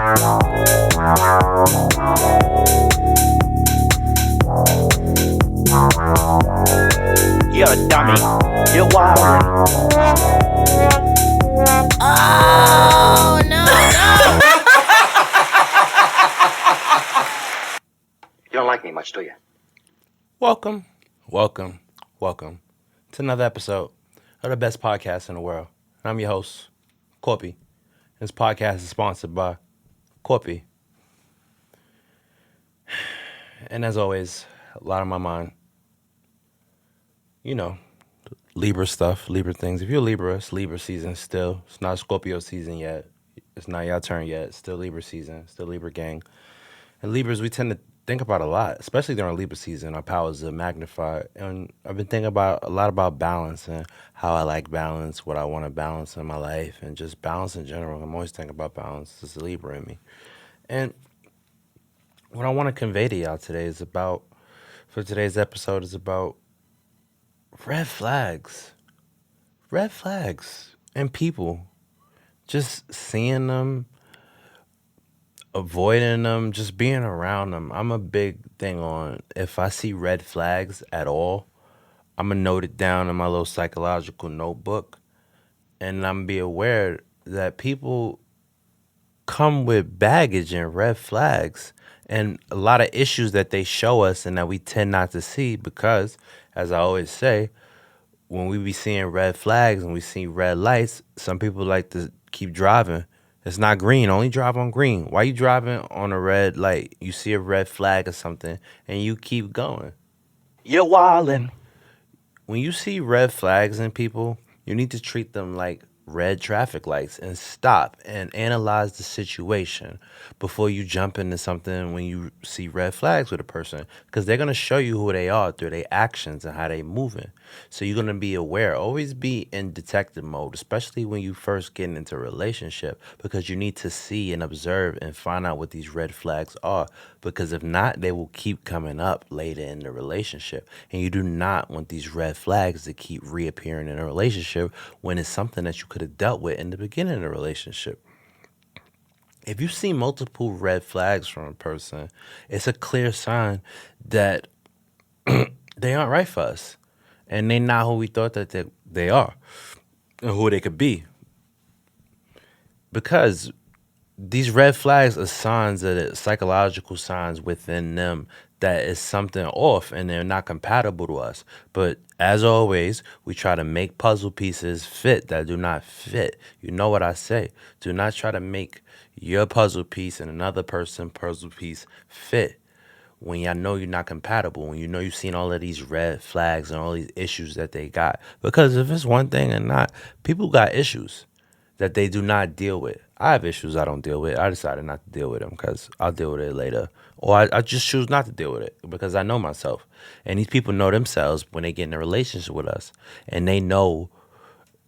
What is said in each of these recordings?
You're a dummy. You're wild. Oh, no, no. You don't like me much, do you? Welcome to another episode of the best podcast in the world. I'm your host, Corpy. This podcast is sponsored by Corpy. And as always, a lot on my mind. You know, Libra stuff, Libra things. If you're Libra, it's Libra season still. It's not Scorpio season yet. It's not your turn yet. It's still Libra season, still Libra gang. And Libras, we tend to think about a lot, especially during Libra season. Our powers are magnified. And I've been thinking about a lot about balance and how I like balance, what I want to balance in my life, and just balance in general. I'm always thinking about balance. There's a Libra in me. And what I want to convey to y'all today is about, for today's episode, is about red flags. Red flags and people. Just seeing them, avoiding them, just being around them. I'm a big thing on if I see red flags at all, I'm gonna note it down in my little psychological notebook, and I'm gonna be aware that people come with baggage and red flags and a lot of issues that they show us and that we tend not to see because, as I always say, when we be seeing red flags and we see red lights, some people like to keep driving. It's not green. Only drive on green. Why you driving on a red light? You see a red flag or something, and you keep going. You're wildin'. When you see red flags in people, you need to treat them like red traffic lights and stop and analyze the situation before you jump into something when you see red flags with a person, because they're going to show you who they are through their actions and how they moving. So you're going to be aware. Always be in detective mode, especially when you first get into a relationship, because you need to see and observe and find out what these red flags are, because if not, they will keep coming up later in the relationship, and you do not want these red flags to keep reappearing in a relationship when it's something that you could have dealt with in the beginning of the relationship. If you see multiple red flags from a person, it's a clear sign that they aren't right for us, and they're not who we thought that they are and who they could be. Because these red flags are signs that are psychological signs within them that is something off and they're not compatible to us. But as always, we try to make puzzle pieces fit that do not fit. You know what I say? Do not try to make your puzzle piece and another person's puzzle piece fit when y'all know you're not compatible, when you know you've seen all of these red flags and all these issues that they got. Because if it's one thing or not, people got issues that they do not deal with. I have issues I don't deal with. I decided not to deal with them because I'll deal with it later. Or I just choose not to deal with it because I know myself. And these people know themselves when they get in a relationship with us. And they know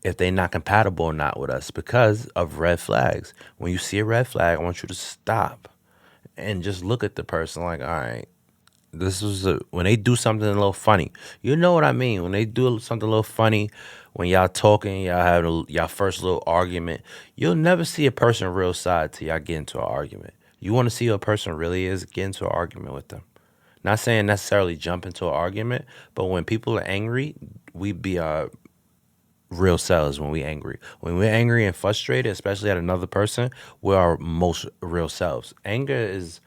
if they're not compatible or not with us because of red flags. When you see a red flag, I want you to stop and just look at the person like, all right, this is when they do something a little funny. You know what I mean? When they do something a little funny, when y'all talking, y'all have y'all first little argument, you'll never see a person real side till y'all get into an argument. You want to see who a person really is, get into an argument with them. Not saying necessarily jump into an argument, but when people are angry, we be our real selves when we angry. When we're angry and frustrated, especially at another person, we're our most real selves. Anger is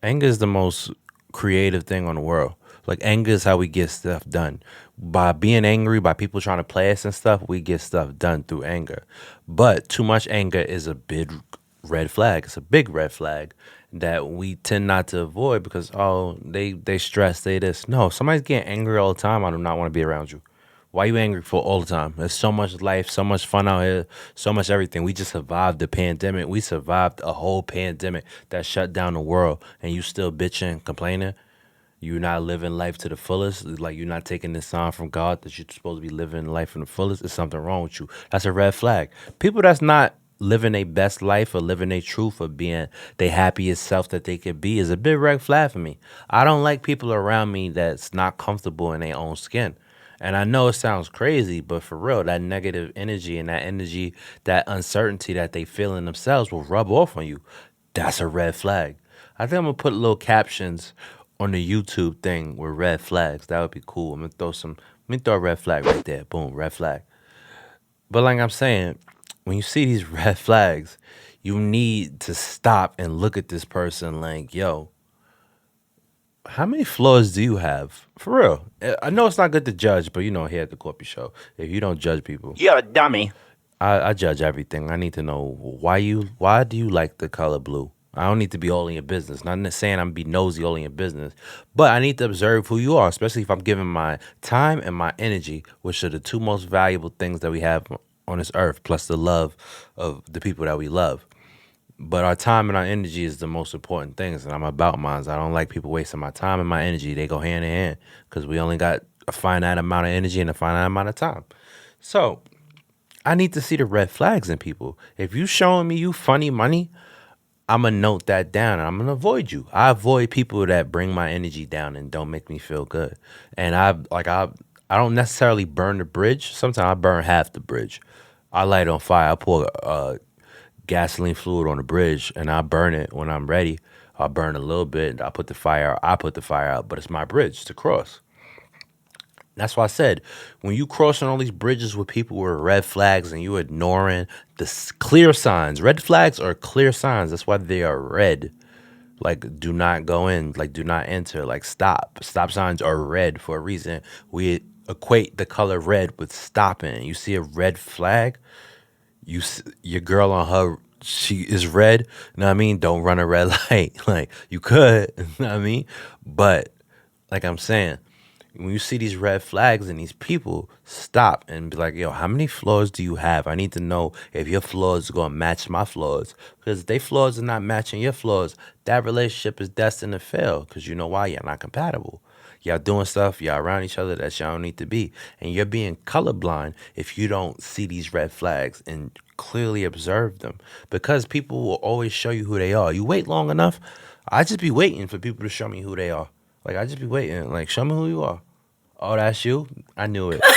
the most creative thing on the world. Like, anger is how we get stuff done. By being angry, by people trying to play us and stuff, we get stuff done through anger. But too much anger is a big red flag. It's a big red flag that we tend not to avoid because, oh, they stress, they this. No, if somebody's getting angry all the time, I do not want to be around you. Why you angry for all the time? There's so much life, so much fun out here, so much everything. We just survived the pandemic. We survived a whole pandemic that shut down the world, and you still bitching, complaining. You're not living life to the fullest. Like, you're not taking this sign from God that you're supposed to be living life in the fullest. There's something wrong with you. That's a red flag. People that's not living their best life or living their truth or being their happiest self that they could be is a big red flag for me. I don't like people around me that's not comfortable in their own skin. And I know it sounds crazy, but for real, that negative energy and that energy, that uncertainty that they feel in themselves will rub off on you. that's a red flag. I think I'm gonna put little captions on the YouTube thing with red flags. That would be cool. I'm gonna throw some. Let me throw a red flag right there. Boom, red flag. But like I'm saying, when you see these red flags, you need to stop and look at this person like, yo, how many flaws do you have? For real. I know it's not good to judge, but here at the Corpy Show, if you don't judge people, You're a dummy. I judge everything. I need to know why do you like the color blue? I don't need to be all in your business. Not saying I'm be nosy all in your business, but I need to observe who you are, especially if I'm giving my time and my energy, which are the two most valuable things that we have on this earth, plus the love of the people that we love. But our time and our energy is the most important things, and I'm about mine. I don't like people wasting my time and my energy. They go hand in hand because we only got a finite amount of energy and a finite amount of time. So I need to see the red flags in people. If you showing me you funny money, I'm gonna note that down and I'm gonna avoid you. I avoid people that bring my energy down and don't make me feel good. And I don't necessarily burn the bridge. Sometimes I burn half the bridge. I light it on fire. I pour gasoline fluid on the bridge and I burn it when I'm ready. I'll burn a little bit. I put the fire out. But it's my bridge to cross. That's why I said, when you crossing all these bridges with people with red flags and you ignoring the clear signs, red flags are clear signs. That's why they are red. Like, do not go in. Like, do not enter. Like, stop. Stop signs are red for a reason. We equate the color red with stopping. You see a red flag, your girl on her, she is red. You know what I mean? Don't run a red light. Like, you could. You know what I mean? But like I'm saying, when you see these red flags in these people, stop and be like, yo, how many flaws do you have? I need to know if your flaws are going to match my flaws. Because if they flaws are not matching your flaws, that relationship is destined to fail. Because you know why? You're not compatible. Y'all doing stuff, y'all around each other that y'all don't need to be. And you're being colorblind if you don't see these red flags and clearly observe them. Because people will always show you who they are. You wait long enough, I just be waiting for people to show me who they are. Like, I just be waiting. Like, show me who you are. Oh, that's you? I knew it. That's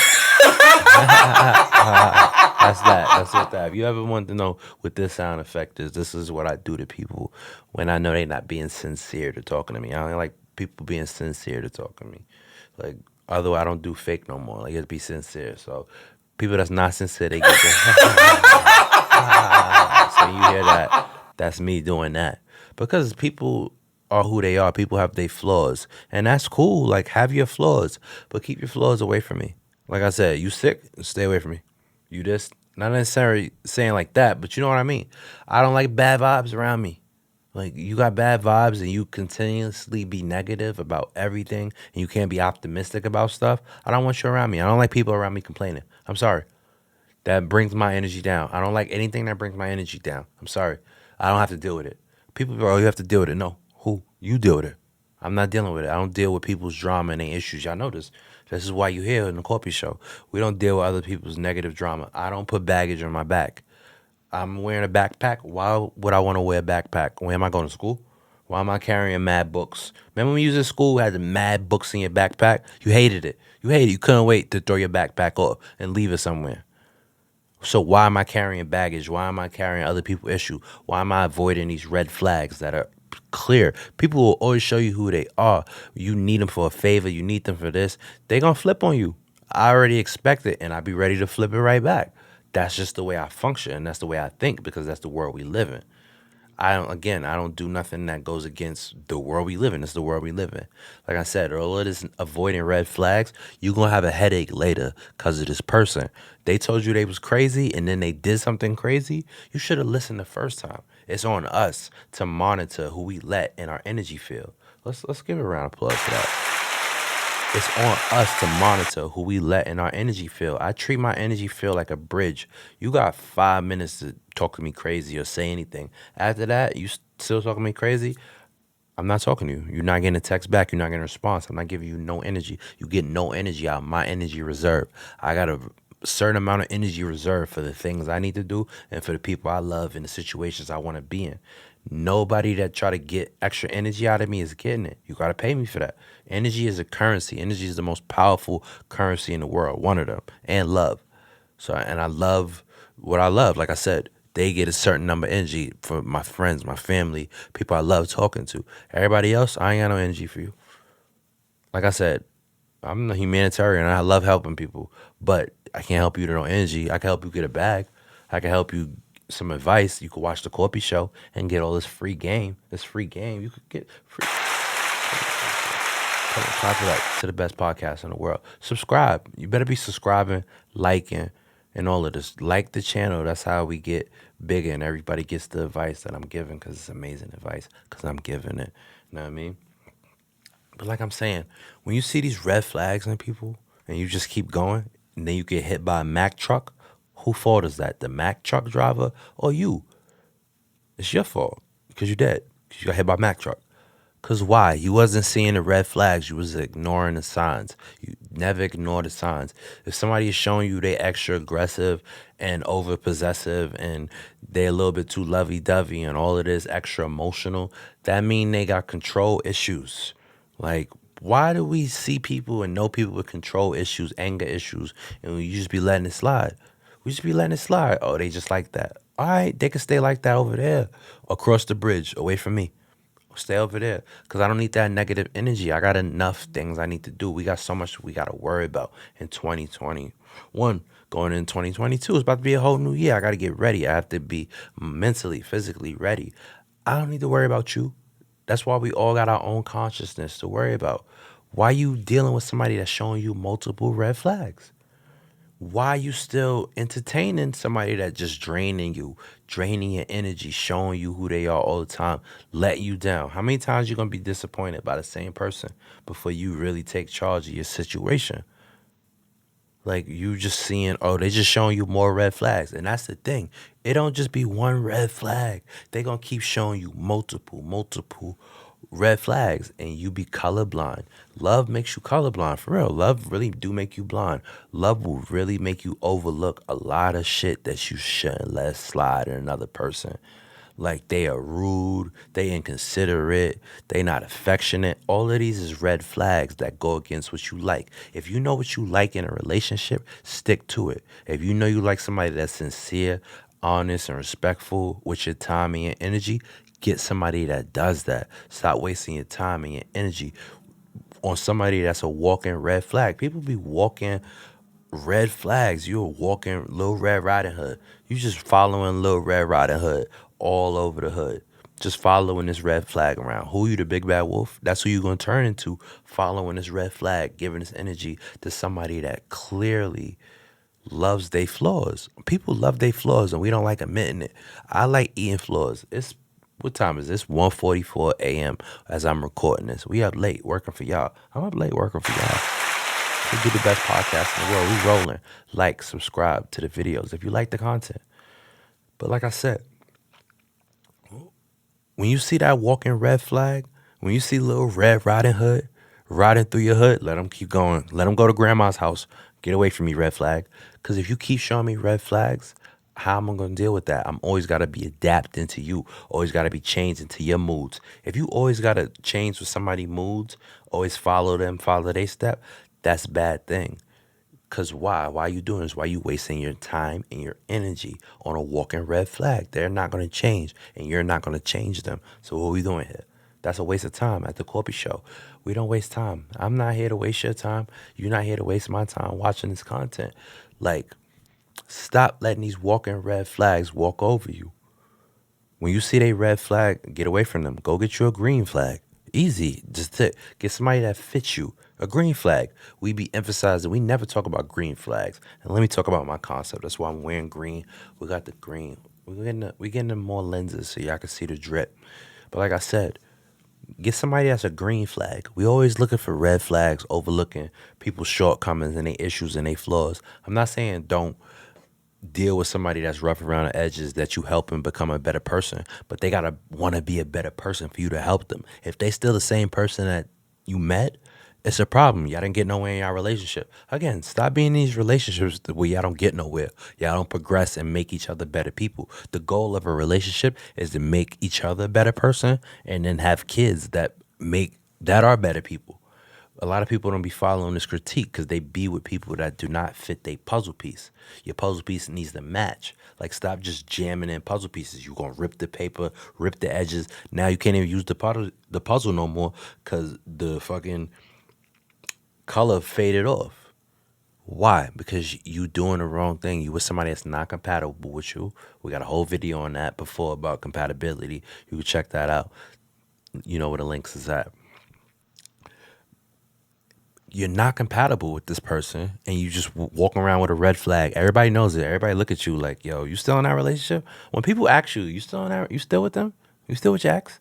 that. That's what that. If you ever want to know what this sound effect is, this is what I do to people when I know they're not being sincere to talking to me. I don't like people being sincere to talk to me. Like, otherwise, I don't do fake no more. Like, just be sincere. So, people that's not sincere, they get the. So, you hear that? That's me doing that. Because people are who they are. People have their flaws. And that's cool. Like, have your flaws. But keep your flaws away from me. Like I said, you sick? Stay away from me. You just, not necessarily saying like that, but you know what I mean. I don't like bad vibes around me. Like, you got bad vibes and you continuously be negative about everything and you can't be optimistic about stuff. I don't want you around me. I don't like people around me complaining. I'm sorry. That brings my energy down. I don't like anything that brings my energy down. I'm sorry. I don't have to deal with it. People go, oh, you have to deal with it. No. Who? You deal with it. I'm not dealing with it. I don't deal with people's drama and their issues. Y'all know this. This is why you here in the Corpy Show. We don't deal with other people's negative drama. I don't put baggage on my back. I'm wearing a backpack. Why would I want to wear a backpack? Where am I going to school? Why am I carrying mad books? Remember when you was in school, had the mad books in your backpack? You hated it. You hated it. You couldn't wait to throw your backpack off and leave it somewhere. So why am I carrying baggage? Why am I carrying other people's issue? Why am I avoiding these red flags that are clear? People will always show you who they are. You need them for a favor. You need them for this. They're going to flip on you. I already expect it, and I'll be ready to flip it right back. That's just the way I function, and that's the way I think because that's the world we live in. I don't do nothing that goes against the world we live in. It's the world we live in. Like I said, all of this avoiding red flags, you're going to have a headache later because of this person. They told you they was crazy and then they did something crazy. You should have listened the first time. It's on us to monitor who we let in our energy field. Let's give a round of applause for that. It's on us to monitor who we let in our energy field. I treat my energy field like a bridge. You got 5 minutes to talk to me crazy or say anything. After that, you still talking to me crazy? I'm not talking to you. You're not getting a text back. You're not getting a response. I'm not giving you no energy. You get no energy out of my energy reserve. I got a certain amount of energy reserved for the things I need to do and for the people I love and the situations I want to be in. Nobody that try to get extra energy out of me is getting it. You got to pay me for that. Energy is a currency. Energy is the most powerful currency in the world, one of them, and love. So, and I love what I love. Like I said, They get a certain number of energy for my friends, my family, people I love talking to. Everybody else, I ain't got no energy for you. Like I said, I'm a humanitarian. I love helping people, but I can't help you to no energy. I can help you get a bag. I can help you some advice. You could watch the Corpy Show and get all this free game. This free game you could get free. Time for that to the best podcast in the world. Subscribe. You better be subscribing, liking, and all of this. Like the channel. That's how we get bigger and everybody gets the advice that I'm giving because it's amazing advice because I'm giving it. You know what I mean? But like I'm saying, when you see these red flags in people and you just keep going and then you get hit by a Mack truck, who fault is that? The Mack truck driver or you? It's your fault because you're dead. Because you got hit by a Mack truck. Because why? You wasn't seeing the red flags. You was ignoring the signs. You never ignore the signs. If somebody is showing you they extra aggressive and over possessive and they a little bit too lovey-dovey and all of this extra emotional, that mean they got control issues. Like, why do we see people and know people with control issues, anger issues, and we just be letting it slide? We just be letting it slide. Oh, they just like that. All right, they can stay like that over there, across the bridge, away from me. Stay over there, because I don't need that negative energy. I got enough things I need to do. We got so much we got to worry about in 2021. Going in 2022, it's about to be a whole new year. I got to get ready. I have to be mentally, physically ready. I don't need to worry about you. That's why we all got our own consciousness to worry about. Why you dealing with somebody that's showing you multiple red flags? Why you still entertaining somebody that just draining you, draining your energy, showing you who they are all the time, letting you down? How many times you going to be disappointed by the same person before you really take charge of your situation? Like, you just seeing, oh, they just showing you more red flags. And that's the thing. It don't just be one red flag. They going to keep showing you multiple red flags, and you be colorblind. Love makes you colorblind, for real. Love really do make you blind. Love will really make you overlook a lot of shit that you shouldn't let slide in another person. Like, they are rude, they inconsiderate, they not affectionate. All of these is red flags that go against what you like. If you know what you like in a relationship, stick to it. If you know you like somebody that's sincere, honest, and respectful with your time and your energy, get somebody that does that. Stop wasting your time and your energy on somebody that's a walking red flag. People be walking red flags. You're walking Little Red Riding Hood. You just following Little Red Riding Hood all over the hood. Just following this red flag around. Who you, the big bad wolf? That's who you're going to turn into, following this red flag, giving this energy to somebody that clearly loves their flaws. People love their flaws and we don't like admitting it. I like eating flaws. What time is this? 1:44 a.m. as I'm recording this. We up late working for y'all. I'm up late working for y'all. We do the best podcast in the world. We rolling. Like, subscribe to the videos if you like the content. But like I said, when you see that walking red flag, when you see Little Red Riding Hood riding through your hood, let them keep going. Let them go to grandma's house. Get away from me, red flag. Because if you keep showing me red flags, how am I going to deal with that? I'm always got to be adapting to you. Always got to be changing to your moods. If you always got to change with somebody's moods, always follow them, follow their step, that's a bad thing. Because why? Why are you doing this? Why are you wasting your time and your energy on a walking red flag? They're not going to change, and you're not going to change them. So what are we doing here? That's a waste of time at the Corpy Show. We don't waste time. I'm not here to waste your time. You're not here to waste my time watching this content. Like, stop letting these walking red flags walk over you. When you see they red flag, get away from them. Go get you a green flag. Easy. Just get somebody that fits you. A green flag. We be emphasizing, we never talk about green flags. And let me talk about my concept. That's why I'm wearing green. We got the green. We getting more lenses so y'all can see the drip. But like I said, get somebody that's a green flag. We always looking for red flags, overlooking people's shortcomings and their issues and their flaws. I'm not saying don't deal with somebody that's rough around the edges, that you help them become a better person, but they gotta want to be a better person for you to help them. If they still the same person that you met, it's a problem. Y'all didn't get nowhere in y'all relationship. Again, stop being in these relationships where y'all don't get nowhere. Y'all don't progress and make each other better people. The goal of a relationship is to make each other a better person and then have kids that are better people. A lot of people don't be following this critique because they be with people that do not fit their puzzle piece. Your puzzle piece needs to match. Like, stop just jamming in puzzle pieces. You're going to rip the paper, rip the edges. Now you can't even use the puzzle no more because the fucking color faded off. Why? Because you doing the wrong thing. You with somebody that's not compatible with you. We got a whole video on that before about compatibility. You can check that out. You know where the links is at. You're not compatible with this person and you just walking around with a red flag. Everybody knows it. Everybody look at you like, yo, you still in that relationship? When people ask you, you still in that, you still with them? You still with your ex?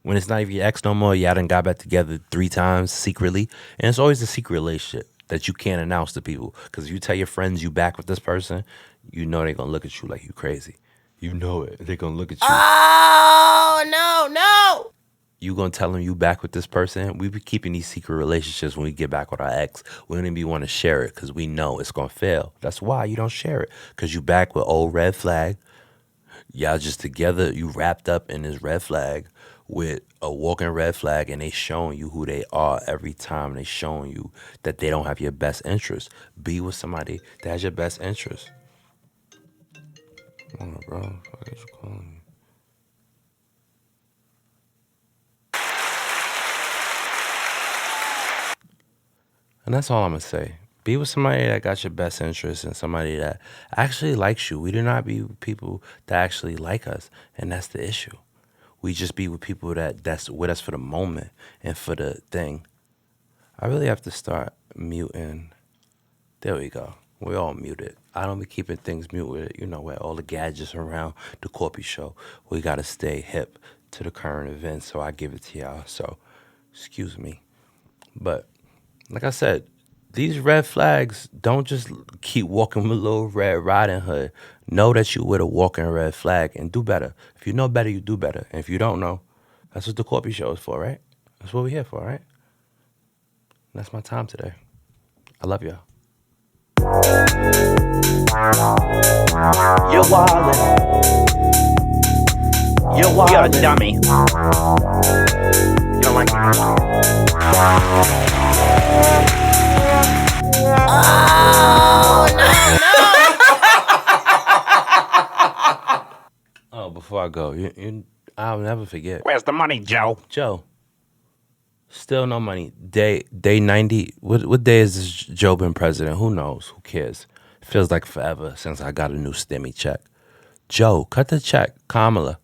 When it's not even your ex no more, y'all done got back together 3 times secretly. And it's always a secret relationship that you can't announce to people. Because if you tell your friends you back with this person, you know they're going to look at you like you crazy. You know it. They're going to look at you. Oh, no, no. You gonna tell them you back with this person? We be keeping these secret relationships when we get back with our ex. We don't even be want to share it because we know it's gonna fail. That's why you don't share it, because you back with old red flag. Y'all just together, you wrapped up in this red flag with a walking red flag, and they showing you who they are every time. They showing you that they don't have your best interest. Be with somebody that has your best interest. Come on, bro. What is you calling me? And that's all I'm going to say. Be with somebody that got your best interest and somebody that actually likes you. We do not be with people that actually like us. And that's the issue. We just be with people that's with us for the moment and for the thing. I really have to start muting. There we go. We're all muted. I don't be keeping things muted. You know, where all the gadgets around the Corpy Show. We got to stay hip to the current events. So I give it to y'all. So, excuse me. But like I said, these red flags, don't just keep walking with a little Red Riding Hood. Know that you with a walking red flag and do better. If you know better, you do better. And if you don't know, that's what the Corpy Show is for, right? That's what we're here for, right? And that's my time today. I love y'all. You're wildin'. You're wildin'. You're a dummy. You don't like me. Oh, no, no. Oh, before I go, I'll never forget. Where's the money, Joe? Joe. Still no money. Day 90. What day is this Joe been president? Who knows? Who cares? Feels like forever since I got a new stimmy check. Joe, cut the check. Kamala.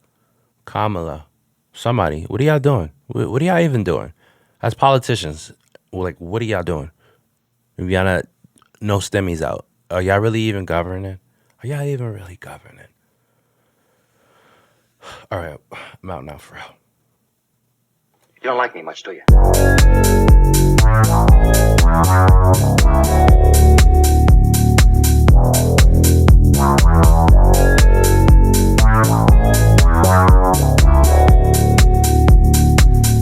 Somebody. What are y'all doing? What are y'all even doing? As politicians, like, what are y'all doing? If y'all not, no stimmies out. Are y'all really even governing? Are y'all even really governing? All right, I'm out now for real. You don't like me much, do you?